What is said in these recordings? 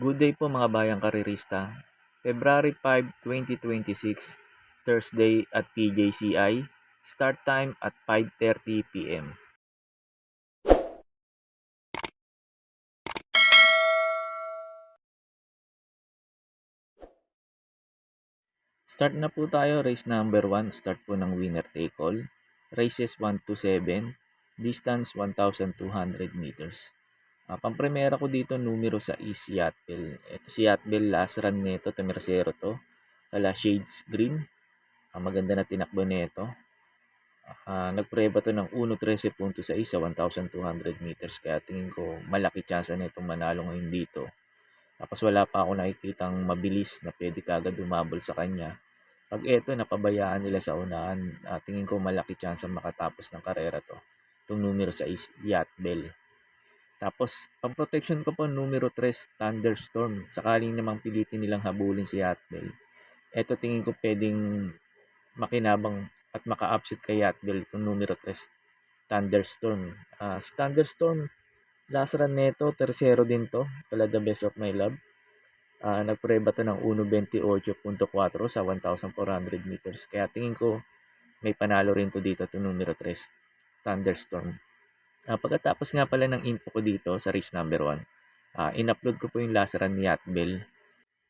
Good day po mga bayang karirista. February 5, 2026, Thursday at PJCI. Start time at 5:30 p.m. Start na po tayo. Race number 1. Start po ng winner take all. Races 1 to 7. Distance 1,200 meters. Pampremera ko dito numero sa Yachtbell. Ito si Yachtbell, last run nito, Temersero to. Kala Shades Green. Maganda na tinakbo nito. Nagpreba to ng 1.13.6 sa 1,200 meters. Kaya tingin ko malaki chance na itong manalo ngayon dito. Tapos wala pa ako nakikitang mabilis na pwede kagad dumabol sa kanya. Pag eto napabayaan nila sa unahan, tingin ko malaki chance makatapos ng karera to. Itong numero sa Yachtbell. Tapos, pang protection ko po numero 3, Thunderstorm. Sakaling namang pilitin nilang habulin si Yachtbell. Ito tingin ko pwedeng makinabang at maka-upset kay Yachtbell itong numero 3, Thunderstorm. Si Thunderstorm, last run neto, tersero din to. Pala the best of my love. Nagpreba to ng 1.28.4 sa 1,400 meters. Kaya tingin ko may panalo rin to dito itong numero 3, Thunderstorm. Pagkatapos nga pala ng info ko dito sa race number 1, in-upload ko po yung last run ni Yachtbell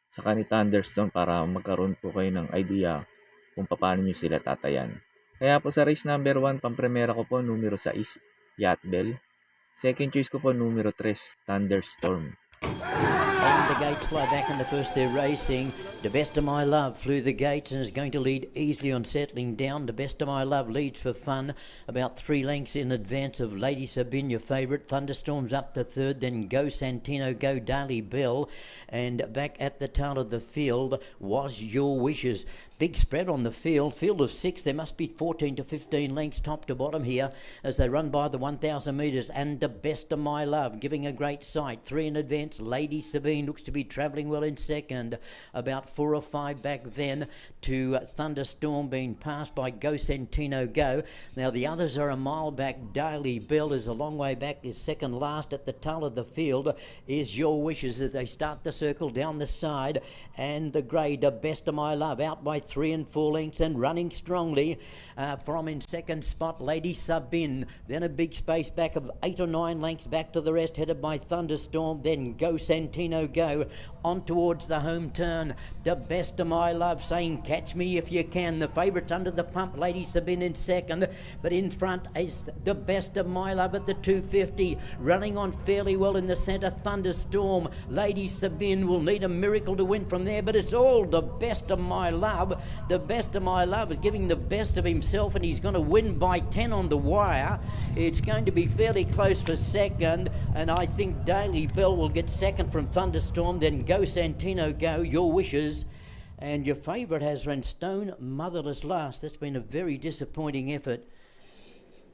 sa ni Thunderstorm para magkaroon po kayo ng idea kung paano nyo sila tatayan. Kaya po sa race number 1, pampremera ko po numero 6, Yachtbell. Second choice ko po numero 3, Thunderstorm. And the gates fly back in the first. They're racing. The Best of My Love flew the gates and is going to lead easily on settling down. The Best of My Love leads for fun, about 3 lengths in advance of Lady Sabine, your favourite. Thunderstorms up to third, then Go Santino, Go Daily Bell. And back at the tail of the field was Your Wishes. Big spread on the field of 6. There must be 14 to 15 lengths top to bottom here as they run by the 1,000 metres. And The Best of My Love giving a great sight. 3 in advance. Lady Sabine looks to be travelling well in second. About 4 or 5 back then to Thunderstorm, being passed by Go Santino Go. Now the others are a mile back. Daily Bell is a long way back, is second last. At the tail of the field is Your Wishes as they start the circle down the side. And the grey, The Best of My Love, out by 3 and 4 lengths and running strongly from in second spot Lady Sabine. Then a big space back of 8 or 9 lengths back to the rest, headed by Thunderstorm. Then Go Santino Go on towards the home turn. The Best of My Love saying catch me if you can. The favourites under the pump, Lady Sabine in second, but in front is The Best of My Love at the 250, running on fairly well in the centre. Thunderstorm, Lady Sabine will need a miracle to win from there, but it's all The Best of My Love. The Best of My Love is giving the best of himself, and he's going to win by 10 on the wire. It's going to be fairly close for second, and I think Daily Bell will get second from Thunderstorm, then Go Santino Go, Your Wishes. And your favourite has run Stone Motherless last. That's been a very disappointing effort.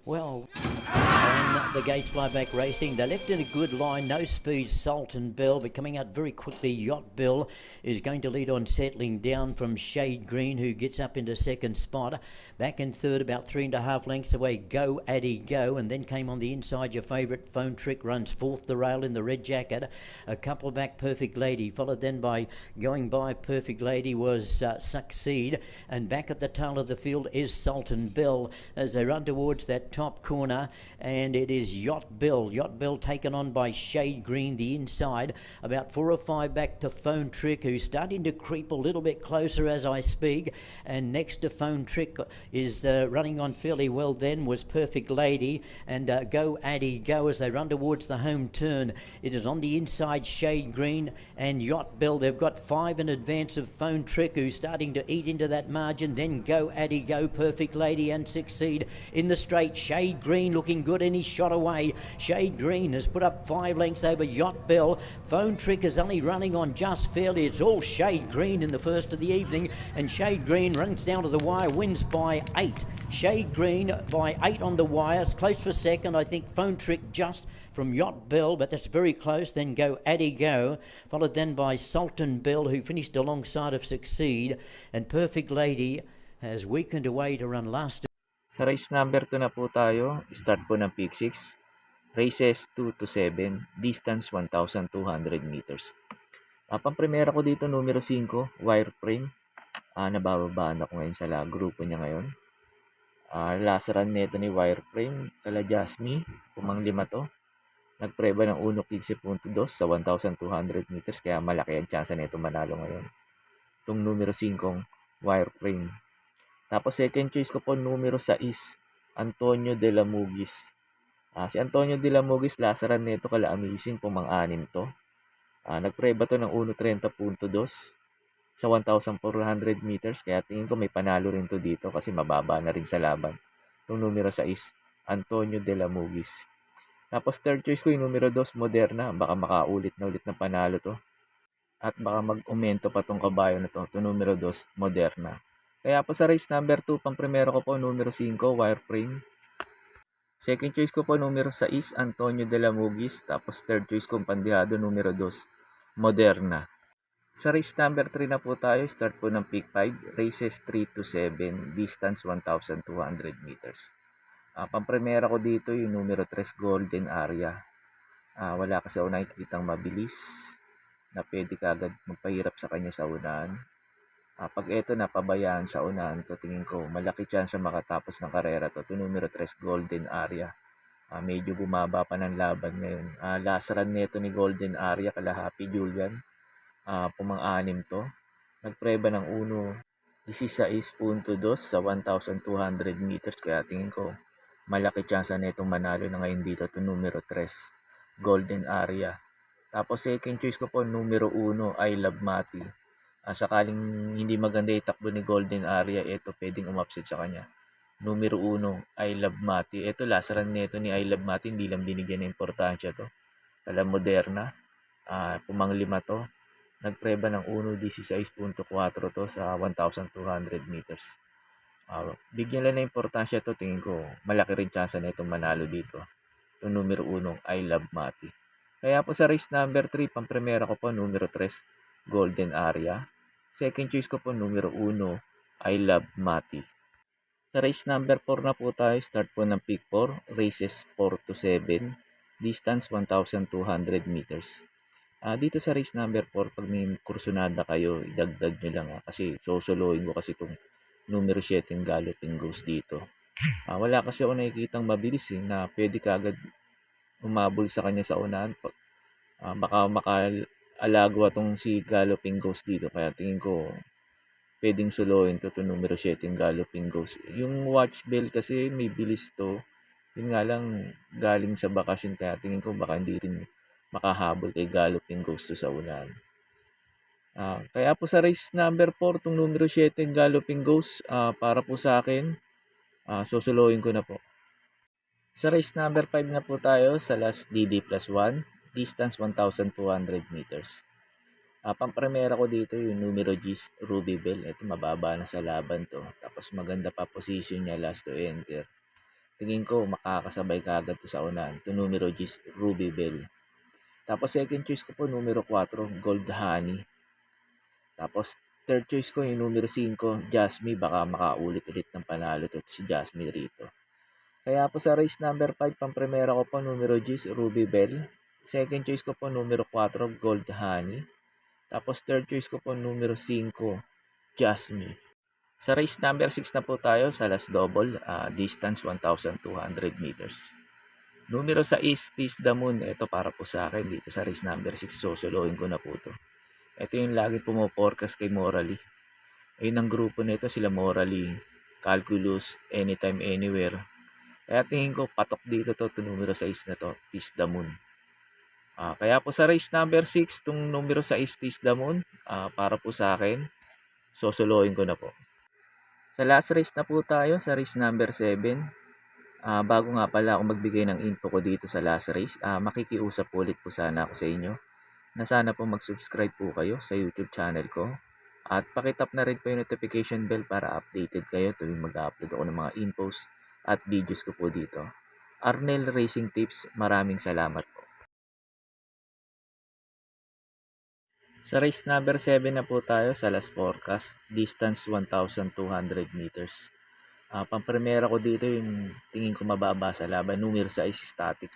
Well, and the gates fly back racing. They left in a good line. No speed, Sultan Bell, but coming out very quickly, Yacht Bell is going to lead on settling down from Shade Green, who gets up into second spot. Back in third, about 3.5 lengths away, Go Addy Go, and then came on the inside your favourite Phone Trick, runs fourth the rail in the red jacket. A couple back, Perfect Lady, followed then by going by Perfect Lady was Succeed, and back at the tail of the field is Sultan Bell as they run towards that top corner, and it is Yacht Bell taken on by Shade Green the inside, about 4 or 5 back to Phone Trick, who's starting to creep a little bit closer as I speak, and next to Phone Trick is running on fairly well then was Perfect Lady, and Go Addy Go as they run towards the home turn. It is on the inside Shade Green and Yacht Bell. They've got 5 in advance of Phone Trick, who's starting to eat into that margin, then Go Addy Go, Perfect Lady and Succeed in the straight. Shade Green looking good, and he's shot away. Shade Green has put up 5 lengths over Yacht Bell. Phone Trick is only running on just fairly. It's all Shade Green in the first of the evening, and Shade Green runs down to the wire, wins by 8. Shade Green by 8 on the wire. It's close for second. I think Phone Trick just from Yacht Bell, but that's very close. Then Go Addy Go, followed then by Sultan Bell, who finished alongside of Succeed, and Perfect Lady has weakened away to run last. Sa race number 2 na po tayo. Start po ng Pick 6. Races 2 to 7. Distance 1,200 meters. Pang-primera ko dito numero 5, wireframe. Nabababaan ako ngayon sa grupo niya ngayon. Last run nito ni wireframe, kala Jasmine, pumang-5 to. Nagpreba ng 1.15.2 sa 1,200 meters, kaya malaki ang chance nito manalo ngayon. Itong numero 5, wireframe. Tapos second choice ko po numero 6, Antonio de la Mugis. Si Antonio de la Mugis, last run nito kala amazing, pumang-6 to. Nagpreba to ng 1.30.2 sa 1,400 meters, kaya tingin ko may panalo rin to dito kasi mababa na rin sa laban. Itong numero 6, Antonio de la Mugis. Tapos third choice ko yung numero 2, Moderna. Baka makaulit na ulit ng panalo to. At baka mag-umento pa tong kabayo na to. Itong numero 2, Moderna. Kaya po sa race number 2, pang-primero ko po numero 5, wireframe. Second choice ko po numero 6, Antonio de la Mugis. Tapos third choice ko pandihado numero 2, Moderna. Sa race number 3 na po tayo, start po ng peak 5, races 3 to 7, distance 1,200 meters. Pang-primera ko dito yung numero 3, Golden Area. Wala kasi ako nakikitang mabilis na pwede kagad magpahirap sa kanya sa unahan. Pag ito napabayaan sa unahan to, tingin ko malaki chance makatapos ng karera to. Ito numero 3, Golden Area. Medyo bumaba pa ng laban ngayon. Last run nito ni Golden Area kala Happy Julian. Pumang-6 to. Nagpreba ng 1.16.2 sa 1,200 meters, kaya tingin ko malaki chance na itong manalo na ngayon dito. Ito numero 3, Golden Area. Tapos second choice ko po numero 1, I Love Mati. Sakaling hindi maganda itakbo ni Golden Area, ito pwedeng umupset sa kanya. Numero 1, I Love Mati. Ito last run nito ni I Love Mati, hindi lang binigyan ng importansya to. Kala Moderna, pumang-5 to. Nagpreba ng 1.16.4 to sa 1,200 meters. Bigyan lang ng importansya to, tingin ko malaki rin chance na itong manalo dito. Itong numero 1, I Love Mati. Kaya po sa race number 3, pang-primera ko po numero 3, Golden Area. Second choice ko po numero 1, I Love Mati. Sa race number 4 na po tayo, start po ng peak 4, races 4 to 7, distance 1,200 meters. Dito sa race number 4, pag may kursunada kayo, idagdag nyo lang kasi sosoloin ko kasi itong numero 7 Galloping Ghost dito. Wala kasi ako nakikitang mabilis na pwede kagad umabol sa kanya sa unahan. Baka makaalagwa tong si Galloping Ghost dito, kaya tingin ko pwedeng soloin to numero 7 Galloping Ghost. Yung watch bell kasi may bilis to. Yun nga lang galing sa bakasyon, kaya tingin ko baka hindi rin makahabol kay Galloping Ghost sa unahan. Kaya po sa race number 4, itong numero 7 Galloping Ghost, para po sa akin, susuloyin ko na po. Sa race number 5 na po tayo, sa last DD plus 1, distance 1,200 meters. Pang-primera ko dito yung numero G's, Ruby Bell. Ito mababa na sa laban to. Tapos maganda pa position niya last to enter. Tingin ko makakasabay kagad to sa unahan. Ito numero G's, Ruby Bell. Tapos second choice ko po numero 4, Gold Honey. Tapos third choice ko yung numero 5, Jasmine. Baka makaulit-ulit ng panalo to si Jasmine rito. Kaya po sa race number 5, pang-primera ko po numero G's, Ruby Bell. Second choice ko po numero 4, Gold Honey. Tapos third choice ko po numero 5, Jasmine. Sa race number 6 na po tayo sa last double, distance 1,200 meters. Numero 6, Tease the Moon. Ito para po sa akin dito sa race number 6. Sosoloin ko na po to. Ito yung lagi pumoporkas kay Morally. Ayun ang grupo nito, sila Morally, Calculus, Anytime Anywhere. Kaya tingin ko patok dito to numero 6 na to, Tease the Moon. Kaya po sa race number 6, itong numero 6, Tease the Moon, para po sa akin, sosoloin ko na po. Sa last race na po tayo, sa race number 7, bago nga pala ako magbigay ng info ko dito sa last race, makikiusap ulit po sana ako sa inyo na sana po mag-subscribe po kayo sa YouTube channel ko at pakitap na rin po yung notification bell para updated kayo tuwing mag-upload ako ng mga infos at videos ko po dito. Arnel Racing Tips, maraming salamat po. Sa race number 7 na po tayo sa last forecast, distance 1,200 meters. Pang-primera ko dito yung tingin ko mababa sa laban, numero 6, Static.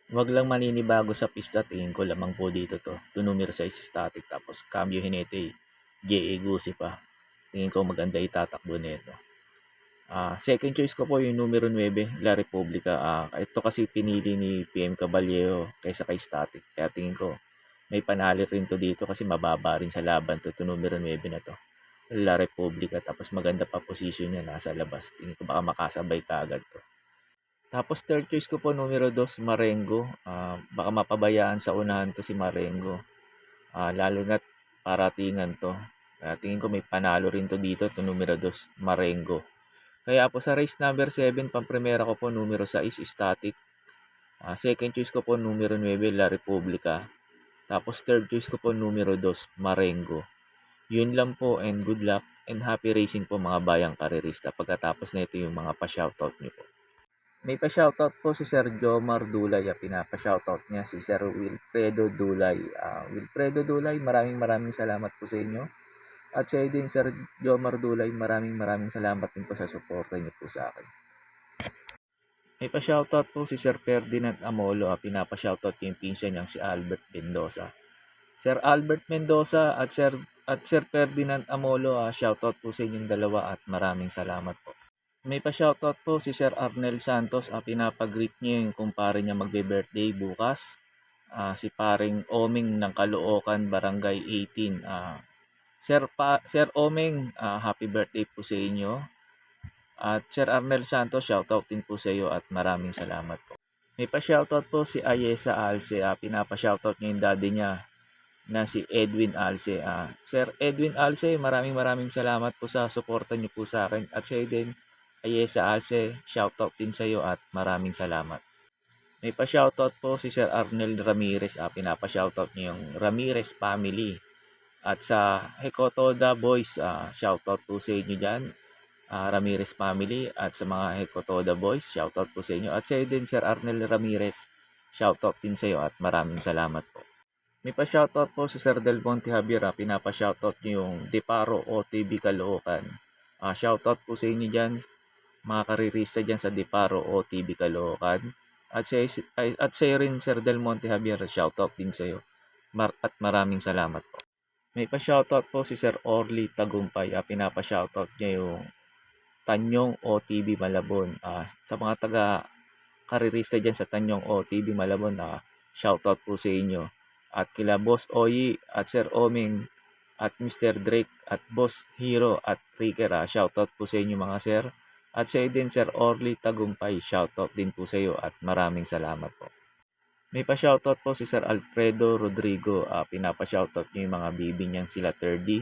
Wag lang maninibago sa pista, tingin ko lamang po dito to. 2 numero 6 static tapos cambio Hinete, JA Gusi pa. Tingin ko maganda itatakbo nito. Second choice ko po yung numero 9, La Republica. Ito kasi pinili ni PM Caballero kaysa kay static. Kaya tingin ko may panali rin to dito kasi mababa rin sa laban to numero 9 na to. La Republica tapos maganda pa position niya nasa labas. Tingin ko baka makasabay kaagad to. Tapos third choice ko po numero 2, Marengo. Baka mapabayaan sa unahan to si Marengo. Lalo na't paratingan to. Tingin ko may panalo rin to dito, to numero 2, Marengo. Kaya po sa race number 7, pamprimera ko po numero 6, Static. Second choice ko po numero 9, La Republica. Tapos third choice ko po numero 2, Marengo. Yun lang po and good luck and happy racing po mga bayang karerista. Pagkatapos na ito yung mga pa-shoutout niyo po. May pa-shoutout po si Sir Jomar Dulay. Pinapa-shoutout niya si Sir Wilfredo Dulay. Wilfredo Dulay, maraming salamat po sa inyo. At siya din, Sir Jomar Dulay, maraming salamat din po sa suporta niyo po sa akin. May pa-shoutout po si Sir Ferdinand Amolo. Pinapa-shoutout niya yung pinsan niyang si Albert Mendoza. Sir Albert Mendoza at Sir Ferdinand Amolo, shoutout po sa inyong dalawa at maraming salamat po. May pa-shoutout po si Sir Arnel Santos. Pinapag-greet niya yung kumpare niya magbe-birthday bukas. Si paring Oming ng Caloocan, Barangay 18. Sir Oming, happy birthday po sa inyo. At Sir Arnel Santos, shoutout din po sa iyo at maraming salamat po. May pa-shoutout po si Ayesa Alce. Pinapa-shoutout niya yung daddy niya na si Edwin Alce. Sir Edwin Alce, maraming salamat po sa suporta niyo po sa akin. At siya din, Ayesa Alce, shoutout din sa iyo at maraming salamat. May pa-shoutout po si Sir Arnel Ramirez. Pinapa-shoutout niya yung Ramirez family. At sa Hekotoda Boys, shoutout po sa inyo dyan. Ramirez family at sa mga Hekotoda Boys, shoutout po sa inyo. At sa din, Sir Arnel Ramirez, shoutout din sa iyo at maraming salamat po. May pa-shoutout po si Sir Del Monte Javier. Pinapa-shoutout niyo yung Deparo OTB Caloocan. Shoutout po sa inyo dyan, mga karirista dyan sa Deparo OTB Caloocan. At sa rin, Sir Del Monte Javier, shoutout din sa iyo. At maraming salamat po. May pa-shoutout po si Sir Orly Tagumpay. Pinapa-shoutout niya yung Tanyong OTB Malabon. Sa mga taga-karirista dyan sa Tanyong OTB Malabon, shoutout po sa inyo. At kila Boss Oyi at Sir Oming at Mr. Drake at Boss Hero at Ricker, shoutout po sa inyo mga sir. At sa din, Sir Orly Tagumpay, shoutout din po sa iyo at maraming salamat po. May pa-shoutout po si Sir Alfredo Rodrigo. Pinapa-shoutout niyo yung mga bibi niyang sila Terdy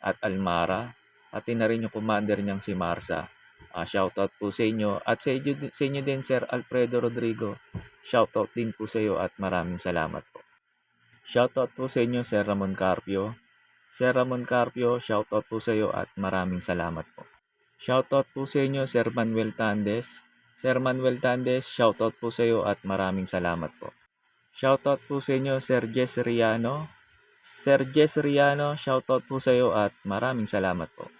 at Almara. Pati na rin yung commander niyang si Marsa. Shoutout po sa inyo. At sa inyo din, Sir Alfredo Rodrigo, shoutout din po sa iyo at maraming salamat po. Shoutout po sa inyo, Sir Ramon Carpio. Sir Ramon Carpio, shoutout po sa iyo at maraming salamat po. Shoutout po sa inyo, Sir Manuel Tandes. Sir Manuel Tandes, shoutout po sa iyo at maraming salamat po. Shoutout po sa inyo, Sir Jess Riano. Sir Jess Riano, shoutout po sa iyo at maraming salamat po.